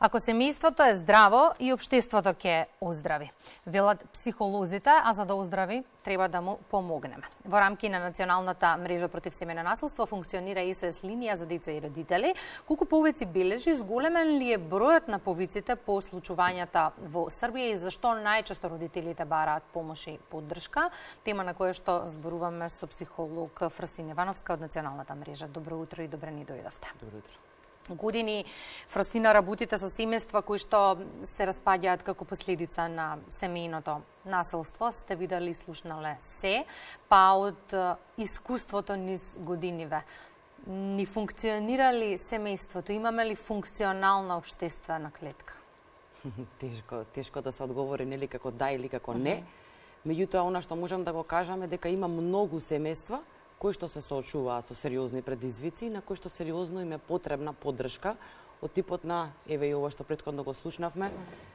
Ако семејството е здраво, и општеството ќе оздрави. Велат психолозите, а за да оздрави, треба да му помогнеме. Во рамки на Националната мрежа против семејно насилство функционира СС линија за деца и родители. Колку повици бележи, зголемен ли е бројот на повиците по случувањата во Србија и зашто најчесто родителите бараат помош и поддршка? Тема на која што зборуваме со психолог Фрстина Ивановска од Националната мрежа. Добро утро и добре ни дојдовте. Добро утро. Години, Фрстина, работите со семејства кои што се распаѓаат како последица на семејното насилство. Сте видели и слушнале се, па од искуството низ годиниве. Ни функционира ли семејството? Имаме ли функционална општествена клетка? Тешко да се одговори нели како да или како не. Меѓутоа, она што можам да го кажам е дека има многу семејства кои што се соочуваат со сериозни предизвици, на кои што сериозно им е потребна поддршка од типот на, еве и ова што претходно го слушнавме,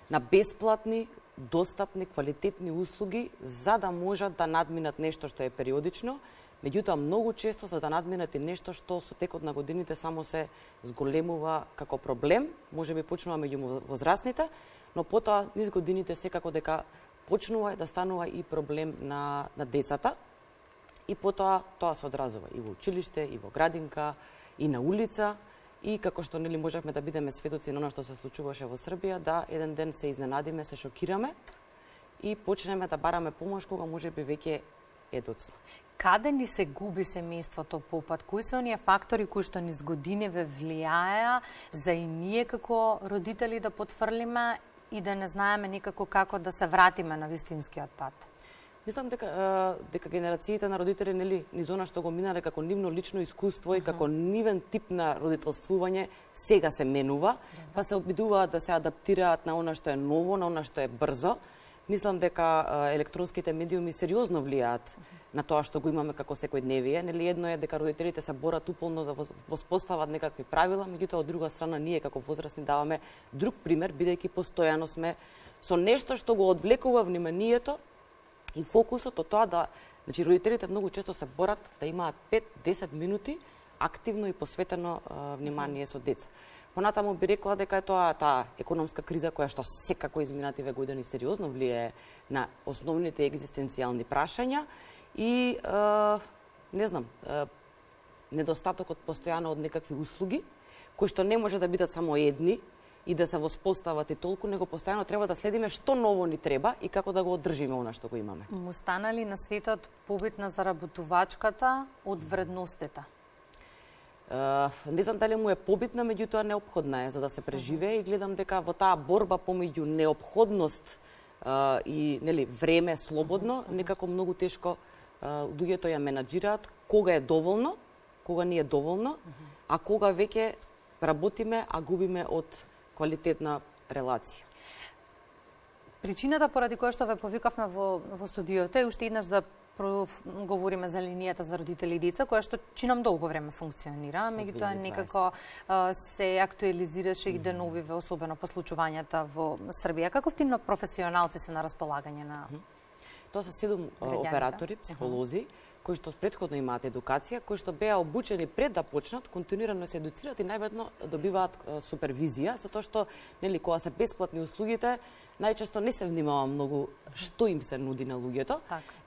на бесплатни, достапни, квалитетни услуги за да можат да надминат нешто што е периодично, меѓутоа многу често за да надминат и нешто што со текот на годините само се зголемува како проблем, можеби почнува меѓу возрастните, но потоа низ годините секако дека почнува да станува и проблем на децата. И потоа тоа се одразува и во училиште, и во градинка, и на улица, и како што нели можевме да бидеме сведоци на она што се случуваше во Србија, да еден ден се изненадиме, се шокираме и почнеме да бараме помош кога можеби веќе е доцна. Каде ни се губи семејството по пат? Кои се оние фактори кои што низ годиниве влијаеа за и ние како родители да потфрлиме и да не знаеме никако како да се вратиме на вистинскиот пат? Мислам дека генерациите на родители нели низ она што го минале како нивно лично искуство и како нивен тип на родителствување сега се менува, па се обидуваат да се адаптираат на она што е ново, на она што е брзо. Мислам дека електронските медиуми сериозно влијаат на тоа што го имаме како секојдневие. Нели едно е дека родителите се борат уполно да воспостават некакви правила, меѓутоа од друга страна ние како возрастни даваме друг пример бидејќи постојано сме со нешто што го одвлекува вниманието и фокусот од тоа да, значи родителите многу често се борат да имаат 5-10 минути активно и посветено внимание со деца. Понатаму би рекла дека е тоа таа економска криза која што секако изминативе години сериозно влијае на основните екзистенцијални прашања и не знам, недостатокот постојано од некакви услуги кои што не може да бидат само едни и да се воспостават и толку, него постојано треба да следиме што ново ни треба и како да го одржиме она што го имаме. Му стана ли на светот побитна заработувачката од вредностите? Не знам дали му е побитна, меѓутоа неопходна е за да се преживее и гледам дека во таа борба помеѓу неопходност и нели време слободно, некако многу тешко луѓето ја менаџираат кога е доволно, кога не е доволно, а кога веќе работиме, а губиме од квалитетна релација. Причината поради која што ве повикавме во студиото е уште еднаш да говориме за линијата за родители и деца, која што чинам долго време функционира, меѓутоа некако се актуализираше и деновиве, особено по случувањата во Србија. Каков тим на професионалци се на располагање на Тоа се 7 оператори, психолози, кои што претходно имаат едукација, кои што беа обучени пред да почнат, континуирано се едуцираат и најверојатно добиваат супервизија, затоа што нели кога се бесплатни услугите, најчесто не се внимава многу што им се нуди на луѓето.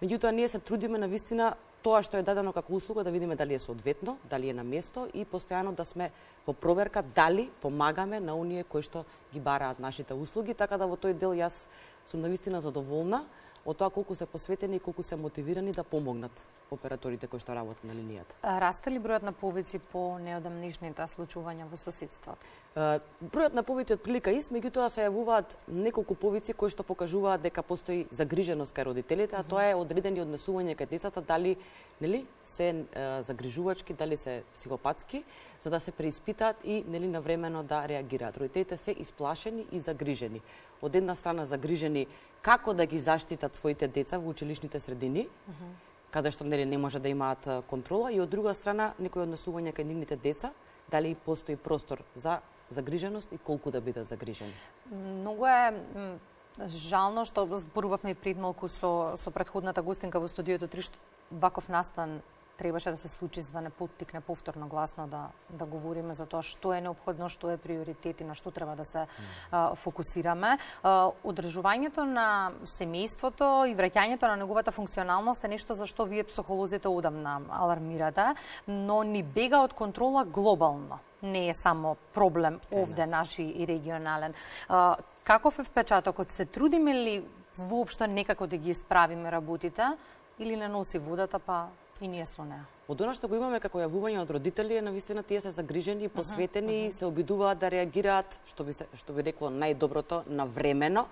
Меѓутоа ние се трудиме на вистина тоа што е дадено како услуга да видиме дали е соодветно, дали е на место и постојано да сме во проверка дали помагаме на оние кои што ги бараат нашите услуги, така да во тој дел јас сум навистина задоволна од тоа колку се посветени и колку се мотивирани да помогнат операторите кои што работат на линијата. Расте ли бројот на повици по неодамнишните случувања во соседството? Бројот на повици од прилика ист, меѓутоа се јавуваат неколку повици кои што покажуваат дека постои загриженост кај родителите, а тоа е одредени однесување кај децата, дали нели се загрижувачки, дали се психопатски, за да се преиспитаат и нели навремено да реагираат. Родителите се исплашени и загрижени. Од една страна загрижени како да ги заштитат своите деца во училишните средини, каде што нели не може да имаат контрола, и од друга страна некои однесувања кај нивните деца, дали постои простор за загриженост и колку да бидат загрижени. Многу е жално што зборувавме и пред малку со претходната гостинка во студиото 3, што ваков настан требаше да се случи за да не поттикне повторно гласно да говориме за тоа што е неопходно, што е приоритет и на што треба да се фокусираме. Одржувањето на семејството и враќањето на неговата функционалност е нешто за што вие психолозите одамна алармирате, но ни бега од контрола глобално. Не е само проблем овде наши и регионален. Каков е впечатокот? Се трудиме ли воопшто некако да ги исправиме работите или не носи водата, па и ние со неа? Од она што го имаме како јавување од родители е навистина тие се загрижени, посветени, се обидуваат да реагираат, што би рекло најдоброто, навремено,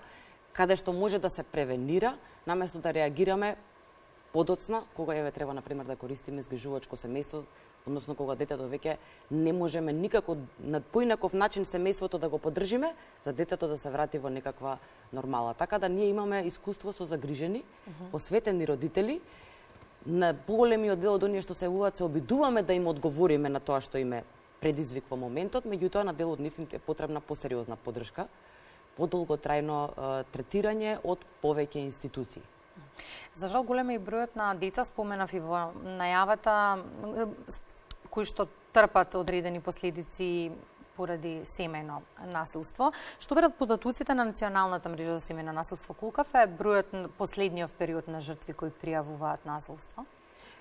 каде што може да се превенира, наместо да реагираме подоцна, кога треба например да користиме згрижувачко семејство, односно кога детето веќе не можеме никако на поинаков начин семејството да го поддржиме, за детето да се врати во некаква нормала. Така да ние имаме искуство со загрижени, посветени родители. На поголемиот дел од оние што се јавуваат се обидуваме да им одговориме на тоа што име предизвиква моментот, меѓутоа на дел од нив е потребна посериозна поддршка, подолготрајно третирање од повеќе институции. За жал голем е и бројот на деца, споменав и во најавата, кои што трпат одредени последици поради семејно насилство. Што верат податоците на Националната мрежа за семејно насилство? Колкав е бројот на последниот период на жртви кои пријавуваат насилство?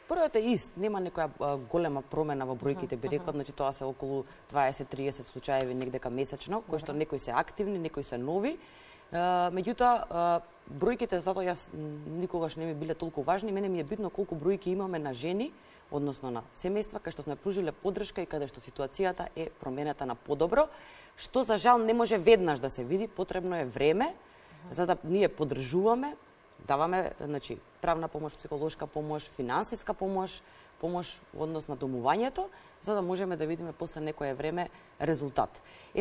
Бројот е ист, нема некоја голема промена во бројките, би рекла, значи тоа се околу 20-30 случаеви негдека месечно, кои што некои се активни, некои се нови. Меѓутоа, бројките затоа јас никогаш не ми биле толку важни, мене ми е битно колку бројки имаме на жени, односно на семејства, кај што сме пружиле поддршка и каде што ситуацијата е променета на подобро, што за жал не може веднаш да се види, потребно е време за да ние поддржуваме, даваме, значи, правна помош, психолошка помош, финансиска помош, помош во однос на домувањето, за да можеме да видиме после некое време резултат.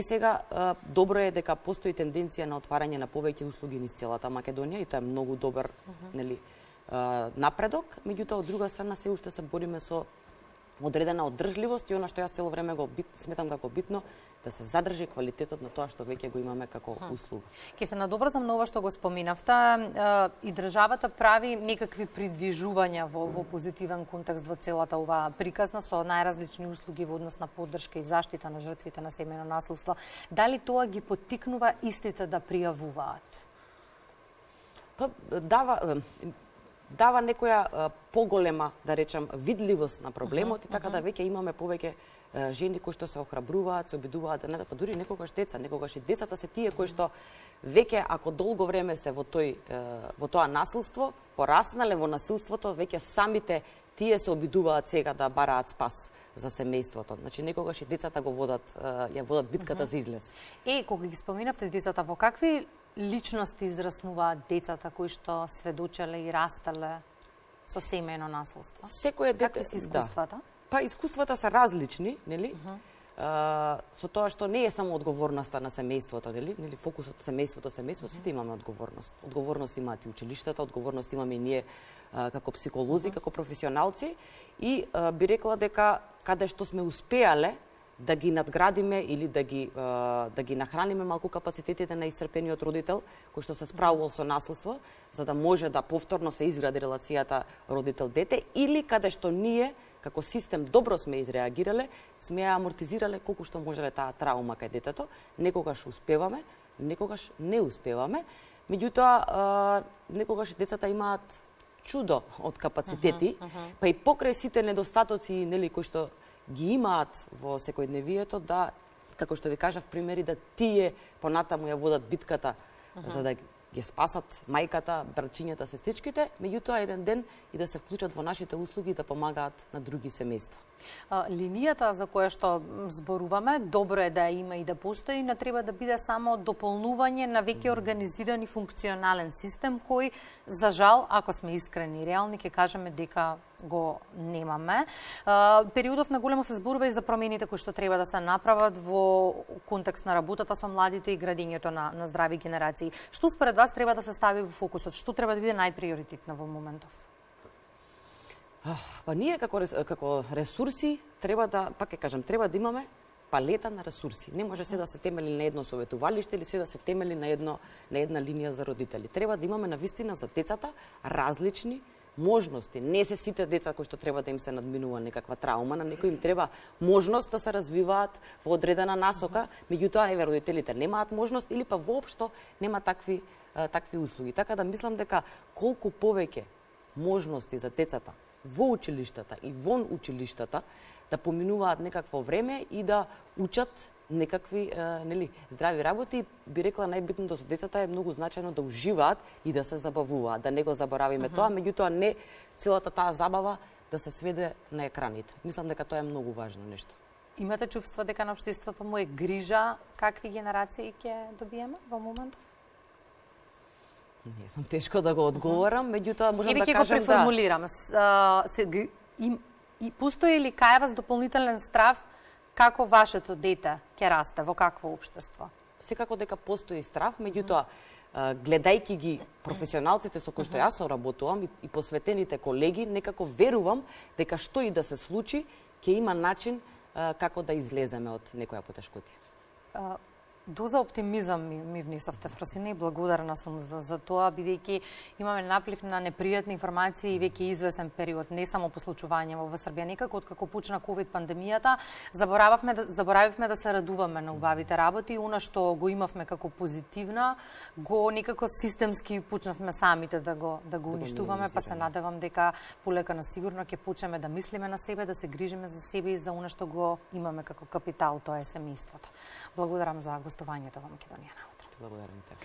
Сега, добро е дека постои тенденција на отварање на повеќе услуги низ целата Македонија и тоа е многу добар, нели, напредок, меѓутоа од друга страна се уште се бориме со одредена одржливост и она што јас цело време го сметам како битно, да се задржи квалитетот на тоа што веќе го имаме како услуга. Ке се надоврзам на ова што го споминавте, и државата прави некакви придвижувања во позитивен контекст во целата оваа приказна со најразлични услуги во однос на поддршка и заштита на жртвите на семејно насилство. Дали тоа ги поттикнува истите да пријавуваат? Па дава некоја поголема, да речам, видливост на проблемот и така да веќе имаме повеќе жени кои што се охрабруваат, се обидуваат да не, па дури некогаш деца, некогаш и децата се тие кои што веќе ако долго време се во тоа насилство, пораснале во насилството, веќе самите тие се обидуваат сега да бараат спас за семејството. Значи некогаш и децата ја водат битката за излез. Кога ги споминавте децата, во какви личности израснуваат децата кои што сведочеле и растеле со семејно насилство? Секој дете, какви се искуствата? Да. Па искуствата се различни, нели? Со тоа што не е само одговорноста на семејството, нели? Фокусот семејството, сите имаме одговорност. Одговорност имаат и училиштата, одговорност имаме и ние како психолози, како професионалци и би рекла дека каде што сме успеале да ги надградиме или да ги нахраниме малку капацитетите на исцрпениот родител кој што се справувал со насилство, за да може да повторно се изгради релацијата родител-дете, или каде што ние како систем добро сме изреагирале, сме ја амортизирале колку што можеле таа траума кај детето. Некогаш успеваме, некогаш не успеваме. Меѓутоа, некогаш децата имаат чудо од капацитети, па и покрај сите недостатоци, нели, кои што ги имаат во секојдневието, да, како што ви кажав, примери да тие понатаму ја водат битката за да ги спасат мајката, брачињата, сестричките, меѓутоа еден ден и да се вклучат во нашите услуги и да помагаат на други семејства. Линијата за која што зборуваме, добро е да има и да постои, но треба да биде само дополнување на веќе организиран и функционален систем кој, за жал, ако сме искрени и реални, ќе кажеме дека го немаме. Периодов на големо се зборува и за промените кои што треба да се направат во контекст на работата со младите и градењето на здрави генерации. Што според вас треба да се стави во фокусот? Што треба да биде најприоритетно во моментов? Па ние како ресурси треба да, пак ќе кажам, треба да имаме палета на ресурси. Не може се да се темели на едно советувалиште или се да се темели на една линија за родители. Треба да имаме навистина за децата различни можности. Не се сите деца кои што треба да им се надминува некаква траума, на некои им треба можност да се развиваат во одредена насока, меѓутоа еве родителите немаат можност или па воопшто нема такви услуги. Така да мислам дека колку повеќе можности за децата во училиштата и вон училиштата да поминуваат некакво време и да учат некакви здрави работи, би рекла најбитното за децата е многу значајно да уживаат и да се забавуваат, да не го заборавиме тоа, меѓутоа не целата таа забава да се сведе на екраните. Мислам дека тоа е многу важно нешто. Имате чувство дека на општеството му е грижа какви генерации ќе добиеме во моментов? Не сум тешко да го одговорам, меѓутоа можам да кажам да... Еве ќе го преформулирам. Постои ли кај вас дополнителен страв како вашето дете ќе расте, во какво општество? Секако дека постои страв, меѓутоа, гледајќи ги професионалците со кои што јас соработувам и посветените колеги, некако верувам дека што и да се случи, ќе има начин како да излеземе од некоја потешкотија. Доза оптимизам ми внесовте, Фросина, и благодарна сум за тоа, бидејќи имаме наплив на непријатни информации веќе извесен период, не само по случување во Србија. Некако откако почна ковид пандемијата, заборавивме да се радуваме на убавите работи, она што го имавме како позитивна, го некако системски почнавме самите да го уништуваме, па се надевам дека полека на сигурно ќе почнеме да мислиме на себе, да се грижиме за себе и за она што го имаме како капитал, тоа е семејството. Благодарам за гостувањето во Македонија на утре. Благодарам те.